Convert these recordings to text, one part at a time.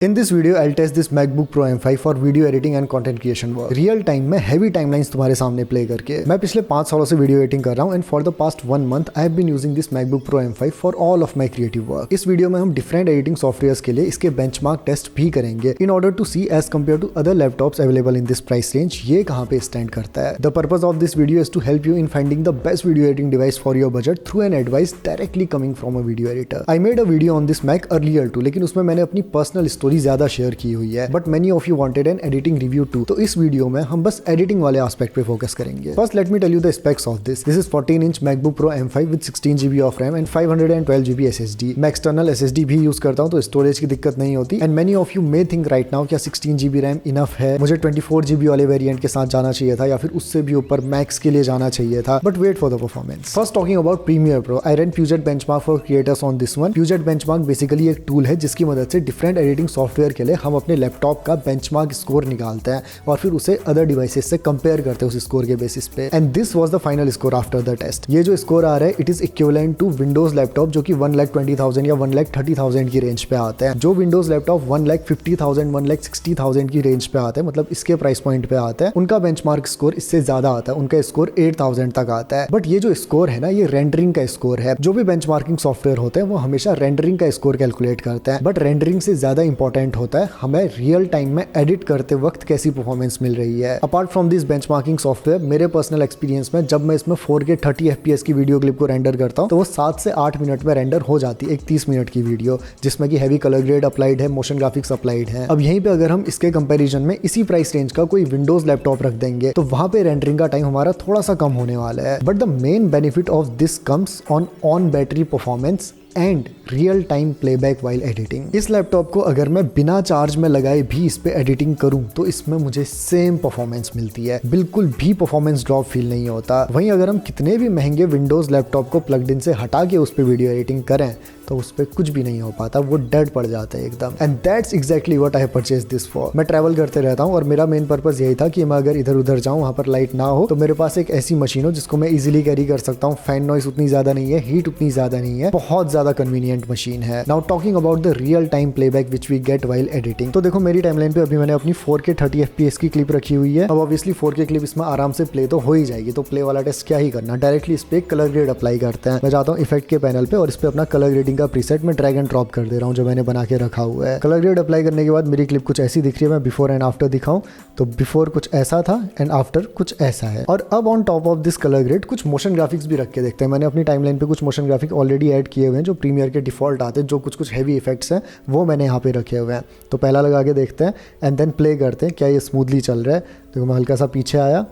In this video, I'll test this MacBook Pro M5 for video editing and content creation work. Real time में heavy timelines तुम्हारे सामने play करके मैं पिछले 5 सालों से वीडियो एडिटिंग कर रहा हूँ and for the past 1 month I have been using this MacBook Pro M5 for all of my creative work. इस वीडियो में हम डिफरेंट एडिटिंग सॉफ्टवेयर्स के लिए इसके बेंचमार्क टेस्ट भी करेंगे in order to see as compared to other laptops available in this price range ये कहाँ पे स्टैंड करता है। The purpose of this video is to help you in finding the best video editing device for your budget through an advice directly coming from a video editor. I made a video on this Mac earlier too, लेकिन उसमें मैंने अपनी personal story ज्यादा share की हुई है, but many of you wanted an editing review too. तो इस वीडियो में हम बस एडिटिंग वाले एस्पेक्ट पे फोकस करेंगे। First let me tell you the specs of this is 14 inch MacBook Pro M5 with 16 GB of RAM and 512 GB SSD। मैं external SSD भी यूज करता हूं तो स्टोरेज की दिक्कत नहीं होती। And many of you may think right now क्या 16 GB रैम इनफ है, मुझे 24 GB वाले वेरिएंट के साथ जाना चाहिए था या फिर उससे भी ऊपर मैक्स के लिए जाना चाहिए था। But wait for the performance. First talking about Premiere Pro, I run Puget benchmark for creators on this one. Puget benchmark basically एक टूल है जिसकी मदद से डिफरेंट एडिटिंग सॉफ्टवेयर के लिए हम अपने लैपटॉप का बेंचमार्क स्कोर निकालते हैं और फिर उसे अदर डिवाइसेस से कंपेयर करते हैं उस स्कोर के बेसिस पे। And this was the final score after the test. ये जो स्कोर आ रहा है it is equivalent to Windows laptop जो कि 1,20,000 या 1,30,000 की रेंज पे आते हैं। जो विंडोज लैपटॉप 1,50,000 1,60,000 की रेंज पे आते हैं, मतलब इसके प्राइस पॉइंट पे आते हैं, उनका बेंचमार्क स्कोर इससे ज्यादा आता है। उनका स्कोर 8,000 तक आता है। बट ये जो स्कोर है ना, ये रेंडरिंग का स्कोर है। जो भी बेंचमार्किंग सॉफ्टवेयर होते हैं वो हमेशा रेंडरिंग का स्कोर कैलकुलेट करते हैं, बट रेंडरिंग से ज्यादा इंपॉर्टेंट होता है हमें रियल टाइम में एडिट करते वक्त कैसी परफॉर्मेंस मिल रही है। Apart from this benchmarking software, मेरे पर्सनल एक्सपीरियंस में जब मैं इसमें 4K 30 FPS की वीडियो क्लिप को रेंडर करता हूं तो वो 7 से 8 मिनट में रेंडर हो जाती है, एक 30 मिनट की वीडियो जिसमें कि हैवी कलर ग्रेड अप्लाइड है, मोशन ग्राफिक्स अप्लाइड है। अब यहीं पे अगर हम इसके कंपैरिजन में इसी प्राइस रेंज का कोई विंडोज लैपटॉप रख देंगे तो वहां पे रेंडरिंग का टाइम हमारा थोड़ा सा कम होने वाला है। But the main benefit of this comes on battery performance and real time playback while editing. इस लैपटॉप को अगर मैं बिना चार्ज में लगाए भी इस पे एडिटिंग करूं तो इसमें मुझे सेम परफॉर्मेंस मिलती है, बिल्कुल भी परफॉर्मेंस ड्रॉप फील नहीं होता। वहीं अगर हम कितने भी महंगे विंडोज लैपटॉप को प्लग्ड इन से हटा के उस पर वीडियो एडिटिंग करें तो उस पर कुछ भी नहीं हो पाता, वो डेड पड़ जाता है एकदम। And that's exactly what I purchase this for. मैं ट्रैवल करते रहता हूँ और मेरा मेन पर्पस यही था कि मैं अगर इधर उधर जाऊँ वहाँ पर लाइट ना हो तो मेरे पास एक ऐसी मशीन हो जिसको मैं इजीली कैरी कर सकता हूँ। फैन नॉइस उतनी ज्यादा नहीं है, हीट उतनी ज्यादा नहीं है, बहुत ज्यादा कन्वीनियंट मशीन है। Now talking about the real time playback which we get while editing, तो देखो मेरी टाइमलाइन पे अभी मैंने अपनी 4K 30 FPS की क्लिप रखी हुई है। अब ऑब्वियसली 4K क्लिप इसमें आराम से प्ले तो हो ही जाएगी, तो प्ले वाला टेस्ट क्या ही करना, डायरेक्टली इस पे कलर ग्रेड अप्लाई करते हैं। मैं जाता हूँ इफेक्ट के पैनल पे और इस पे अपना कलर ग्रेडिंग का प्रीसेट में ड्रैग एंड ड्रॉप कर दे रहा हूँ जो मैंने बना के रखा हुआ है। कलर ग्रेड अप्लाई करने के बाद मेरी क्लिप कुछ ऐसी दिख रही है। मैं बिफोर एंड आफ्टर दिखाऊं तो बिफोर कुछ ऐसा था एंड आफ्टर कुछ ऐसा है। और अब on top of this colour grade कुछ मोशन ग्राफिक्स भी रख के देखते हैं। मैंने अपनी टाइमलाइन पे कुछ मोशन ग्राफिक ऑलरेडी ऐड किए हुए हैं जो प्रीमियर के डिफॉल्ट आते हैं, जो कुछ हैवी इफेक्ट्स हैं वो मैंने यहाँ पे रखे हुए हैं। तो पहला लगा के देखते हैं एंड देन प्ले करते हैं क्या ये स्मूथली चल रहा है। तो मैं हल्का सा पीछे आया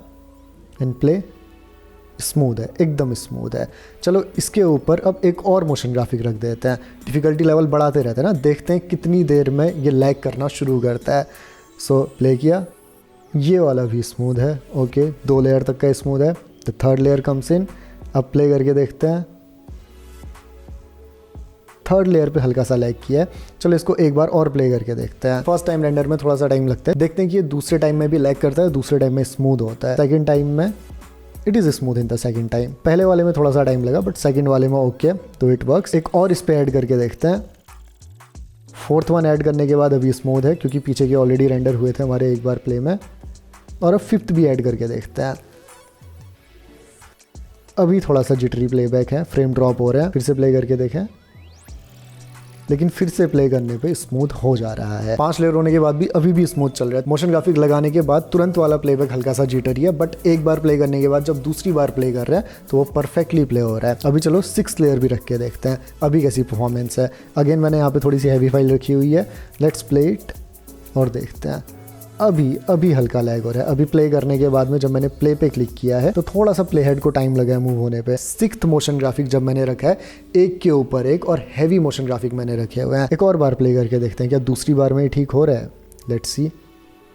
एंड प्ले, स्मूथ है, एकदम स्मूथ है। चलो इसके ऊपर अब एक और मोशन ग्राफिक रख देते हैं। डिफिकल्टी लेवल बढ़ाते रहते हैं ना, देखते हैं कितनी देर में ये लैग करना शुरू करता है। सो प्ले किया, ये वाला भी स्मूथ है, ओके 2 लेयर तक का स्मूथ है। तो 3rd लेयर कम्स इन। अब प्ले करके देखते हैं, 3rd लेयर पे हल्का सा लैग किया है। चलो इसको एक बार और प्ले करके देखते हैं। फर्स्ट टाइम रेंडर में थोड़ा सा टाइम लगता है, देखते हैं कि ये दूसरे टाइम में भी लैग करता है, दूसरे टाइम में स्मूथ होता है। सेकंड टाइम में it is smooth in the second time. पहले वाले में थोड़ा सा टाइम लगा बट सेकंड वाले में ओके, तो इट वर्क्स। एक और इस पे ऐड करके देखते हैं। 4th वन ऐड करने के बाद अभी स्मूथ है क्योंकि पीछे के ऑलरेडी रेंडर हुए थे हमारे एक बार प्ले में। और अब 5th भी ऐड करके देखते हैं। अभी थोड़ा सा जिटरी प्लेबैक है, फ्रेम ड्रॉप हो रहा है। फिर से प्ले करके देखें, लेकिन फिर से प्ले करने पे स्मूथ हो जा रहा है। 5 लेयर होने के बाद भी अभी भी स्मूथ चल रहा है। मोशन ग्राफिक लगाने के बाद तुरंत वाला प्लेबैक हल्का सा जिटरी है, बट एक बार प्ले करने के बाद जब दूसरी बार प्ले कर रहे हैं तो वो परफेक्टली प्ले हो रहा है। अभी चलो 6th लेयर भी रख के देखते हैं अभी कैसी परफॉर्मेंस है। अगेन मैंने यहाँ पे थोड़ी सी हैवी फाइल रखी हुई है, लेट्स प्ले इट और देखते हैं। अभी हल्का लैग हो रहा है। अभी प्ले करने के बाद में जब मैंने प्ले पे क्लिक किया है तो थोड़ा सा प्ले हेड को टाइम लगा है मूव होने पे। 6th मोशन ग्राफिक जब मैंने रखा है एक के ऊपर एक और हैवी मोशन ग्राफिक मैंने रखे हुए हैं। एक और बार प्ले करके देखते हैं क्या दूसरी बार में ठीक हो रहा है। लेट्स सी,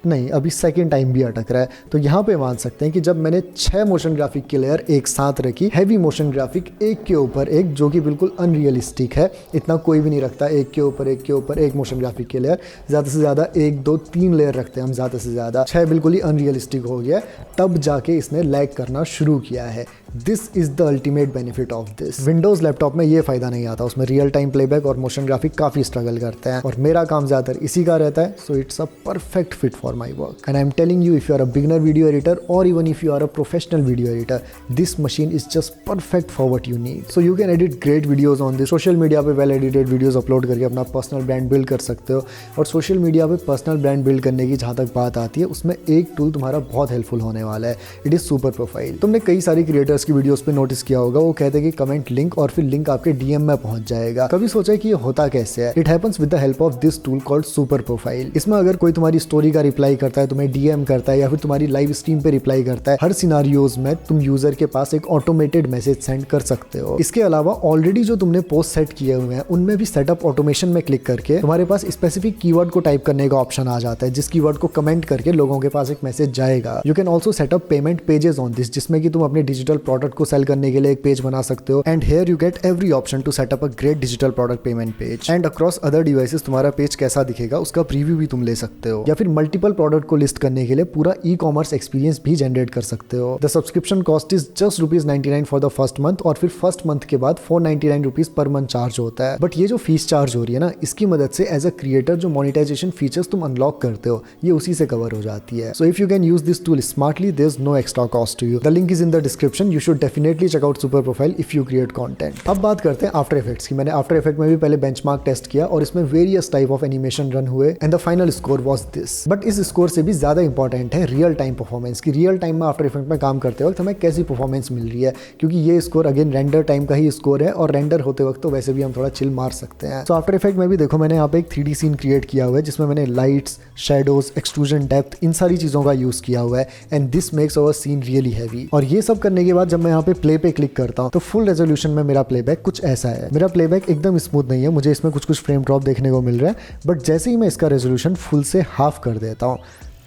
नहीं, अभी सेकंड टाइम भी अटक रहा है। तो यहाँ पे मान सकते हैं कि जब मैंने 6 मोशन ग्राफिक की लेयर एक साथ रखी, हैवी मोशन ग्राफिक एक के ऊपर एक, जो कि बिल्कुल अनरियलिस्टिक है, इतना कोई भी नहीं रखता, एक के ऊपर एक के ऊपर एक मोशन ग्राफिक की लेयर, ज़्यादा से ज़्यादा 1 2 3 लेयर रखते हैं हम, ज़्यादा से ज़्यादा 6 बिल्कुल ही अनरियलिस्टिक हो गया, तब जाके इसने लैग करना शुरू किया है। This is the ultimate benefit of this. Windows laptop में ये फायदा नहीं आता, उसमें रियल टाइम प्लेबैक और मोशन ग्राफिक काफी स्ट्रगल करते हैं, और मेरा काम ज्यादातर इसी का रहता है, so it's a perfect fit for my work. And I am telling you, if you are a beginner video editor और even if you are a professional video editor, this machine is just perfect for what you need. So you can edit great videos on this. Social media पे well edited videos upload करके अपना personal brand build कर सकते हो। और social media पे personal brand build करने की जहां तक बात आती है, उसमें एक टूल तुम्हारा बहुत हेल्पफुल होने वाला है, इट इज सुपर प्रोफाइल। तुमने कई सारी क्रिएटर्स की वीडियोस पे नोटिस किया होगा, वो कहते हैं कि कमेंट लिंक और फिर लिंक आपके डीएम में पहुंच जाएगा। कभी सोचा है कि ये होता कैसे है? It happens with the help of this tool called super profile. इसमें अगर कोई तुम्हारी स्टोरी का रिप्लाई करता है, तुम्हें डीएम करता है या फिर तुम्हारी लाइव स्ट्रीम पे रिप्लाई करता है, हर सिनारियोज में तुम यूजर के पास एक ऑटोमेटेड मैसेज सेंड कर सकते हो। इसके अलावा ऑलरेडी जो तुमने पोस्ट सेट किए हुए हैं, उनमें भी सेटअप ऑटोमेशन में क्लिक करके तुम्हारे पास स्पेसिफिक कीवर्ड को टाइप करने का ऑप्शन आ जाता है, जिस कीवर्ड को कमेंट करके लोगों के पास एक मैसेज जाएगा। You can also setup payment pages on this, जिसमें कि तुम अपने डिजिटल प्रोडक्ट को सेल करने के लिए एक पेज बना सकते हो। And here you get every option to set up a great digital product payment page. And across other devices तुम्हारा पेज कैसा दिखेगा उसका प्रीव्यू भी तुम ले सकते हो, या फिर मल्टीपल प्रोडक्ट को लिस्ट करने के लिए पूरा ई कॉमर्स एक्सपीरियंस भी जनरेट कर सकते हो। The subscription cost is just ₹99 for the first month, और फिर फर्स्ट मंथ के बाद ₹499 पर मंथ चार्ज होता है। बट ये जो फीस चार्ज हो रही है ना, इसकी मदद से एज अ क्रिएटर जो मोनेटाइजेशन फीचर्स तुम अनलॉक करते हो, ये उसी से कवर हो जाती है। So if you can use this tool smartly, there is no extra cost to you. The link is in the description. You should definitely check out super profile if you create content. अब बात करते हैं after effects की। मैंने after effect में भी पहले benchmark test किया और इसमें various type of animation run हुए, and the final score was this. But इस स्कोर से भी ज्यादा इंपॉर्टेंट है रियल टाइम परफॉर्मेंस की। रियल टाइम में आफ्टर इफेक्ट में काम करते वक्त हमें कैसी परफॉर्मेंस मिल रही है, क्योंकि ये स्कोर अगेन रेंडर टाइम का ही स्कोर है, और रेंडर होते वक्त तो वैसे भी हम थोड़ा चिल मार सकते हैं। तो आफ्टर इफेक्ट में भी देखो, मैंने यहाँ पे एक 3D सीन क्रिएट किया हुआ है, जिसमें मैंने लाइट्स, शेडोज, एक्सट्रूजन, डेप्थ, इन सारी चीजों का यूज किया हुआ है, and this makes our scene really heavy. और ये सब करने के बाद जब मैं यहाँ पे प्ले पे क्लिक करता हूँ, तो फुल रेजोल्यूशन में मेरा प्लेबैक कुछ ऐसा है। मेरा प्लेबैक एकदम स्मूथ नहीं है, मुझे इसमें कुछ फ्रेम ड्रॉप देखने को मिल रहा है, बट जैसे ही मैं इसका रेजोल्यूशन फुल से हाफ कर देता हूँ,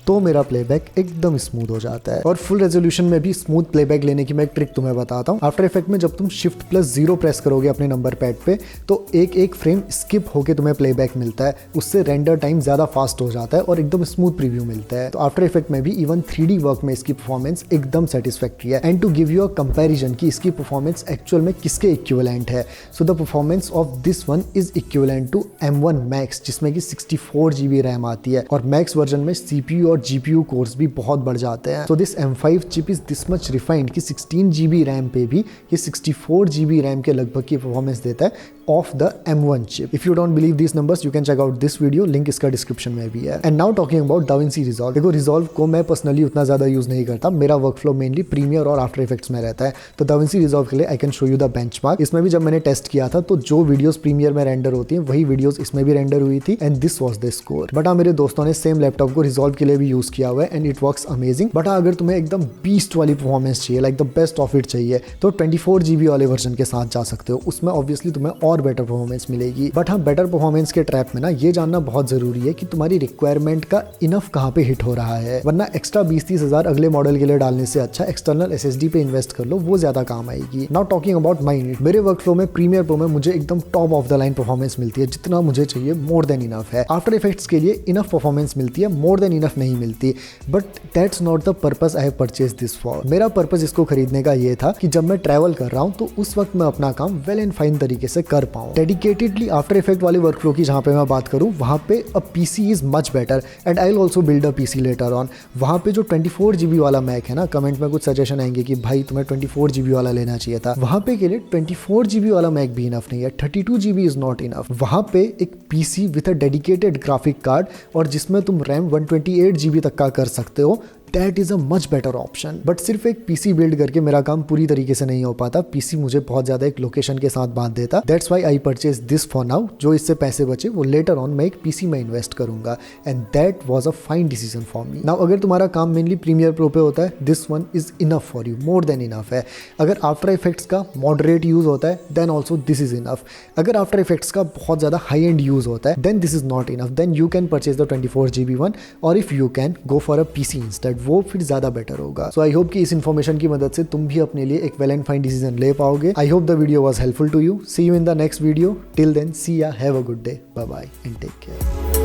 तो मेरा प्लेबैक एकदम स्मूथ हो जाता है। और फुल रेजोल्यूशन में भी स्मूथ प्लेबैक लेने की मैं एक ट्रिक तुम्हें बताता हूँ। आफ्टर इफेक्ट में जब तुम Shift+0 प्रेस करोगे अपने नंबर पैड पे, तो एक फ्रेम स्किप होके तुम्हें प्लेबैक मिलता है, उससे रेंडर टाइम ज्यादा फास्ट हो जाता है और एकदम स्मूथ प्रीव्यू मिलता है। तो आफ्टर इफेक्ट में भी इवन 3D वर्क में इसकी परफॉर्मेंस एकदम सेटिस्फैक्ट्री है। And to give you a comparison कि इसकी परफॉर्मेंस एक्चुअल में किसके इक्विवेलेंट है, so the performance of this one is equivalent to M1 Max, जिसमें कि 64 GB रैम आती है, और मैक्स वर्जन में CPU और GPU कोर्स भी बहुत बढ़ जाते हैं। So this M5 chip is this much refined कि 16 GB रैम पे भी ये 64 GB रैम के लगभग की परफॉर्मेंस देता है ऑफ द M1 चिप। If you don't believe this numbers, you can check out this video, link इसका डिस्क्रिप्शन में भी है। And now talking about DaVinci Resolve। देखो, Resolve को मैं पर्सनली उतना ज्यादा यूज नहीं करता, मेरा वर्कफ्लो मेनली प्रीमियर और आफ्टर इफेक्ट्स में रहता है। तो DaVinci Resolve के लिए I can show you the benchmark. इसमें भी जब मैंने टेस्ट किया था, तो जो वीडियोस प्रीमियर में रेंडर होती हैं, वही वीडियोस इसमें भी रेंडर हुई थी, and this was the score. But हाँ, मेरे दोस्तों ने सेम लैपटॉप को Resolve के लिए भी यूज किया हुआ है, and it works amazing. But हाँ, अगर तुम्हें एकदम बीस्ट वाली परफॉर्मेंस चाहिए, like the best of it चाहिए, तो 24 GB वाले वर्जन के साथ जा सकते हो। उसमें ऑब्वियसली तुम्हें और बेटर परफॉर्मेंस मिलेगी। बट हाँ, बेटर परफॉर्मेंस के ट्रैप में ना ये जानना बहुत जरूरी है कि तुम्हारी रिक्वायरमेंट का इनफ कहाँ पे हिट हो रहा है, वरना एक्स्ट्रा 20-30 हज़ार अगले मॉडल के लिए डालने से अच्छा एक्सटर्नल SSD पे इन्वेस्ट कर लो, वो ज्यादा काम आएगी। Now talking about my need, मेरे वर्कफ्लो में प्रीमियर प्रो में मुझे एकदम top of the line performance मिलती है, जितना मुझे चाहिए मोर देन इनफ है। आफ्टर इफेक्ट्स के लिए इनफ परफॉर्मेंस मिलती है, मोर देन इनफ नहीं मिलती, but that's not the purpose I have purchase this for. मेरा पर्पस इसको खरीदने का ये था कि जब मैं ट्रैवल कर रहा हूँ, तो उस वक्त मैं अपना काम वेल एंड फाइन तरीके से कर पाऊँ। डेडिकेटेडली आफ्टर इफेक्ट वाले वर्कफ्लो की जहाँ पे मैं बात करूँ, वहाँ पे अ PC is much better, and I will also build a PC later on. वहाँ पे जो 24 GB वाला मैक है ना, कमेंट में कुछ सजेशन आएंगे कि भाई तुम्हें 24 GB वाला लेना चाहिए था, वहाँ पे के लिए 24 GB वाला मैक भी इनफ नहीं है, 32 GB इज नॉट इनफ। वहाँ पे एक PC with a dedicated graphic card, और जिसमें तुम रैम 128 GB तक का कर सकते हो, that is a much better option. But सिर्फ एक पीसी बिल्ड करके मेरा काम पूरी तरीके से नहीं हो पाता, पीसी मुझे बहुत ज्यादा एक लोकेशन के साथ बांध देता। That's why I purchase this for now. जो इससे पैसे बचे वो लेटर ऑन मैं एक पीसी में इन्वेस्ट करूंगा, and that was a fine decision for me. Now अगर तुम्हारा काम मेनली प्रीमियर प्रो पे होता है, this one is enough for you, more than enough है। अगर आफ्टर इफेक्ट्स का मॉडरेट यूज होता है then also this is enough. अगर आफ्टर इफेक्ट्स का बहुत ज्यादा हाई एंड यूज होता है then this is not enough, then you can purchase the 24GB one, और if you can go for a PC instead, वो फिर ज्यादा बेटर होगा। सो आई होप कि इस इन्फॉर्मेशन की मदद से तुम भी अपने लिए एक वेल एंड फाइन डिसीजन ले पाओगे। I hope the video was helpful to you. See you in the next video. Till then, see ya, have a good day, bye bye and take care.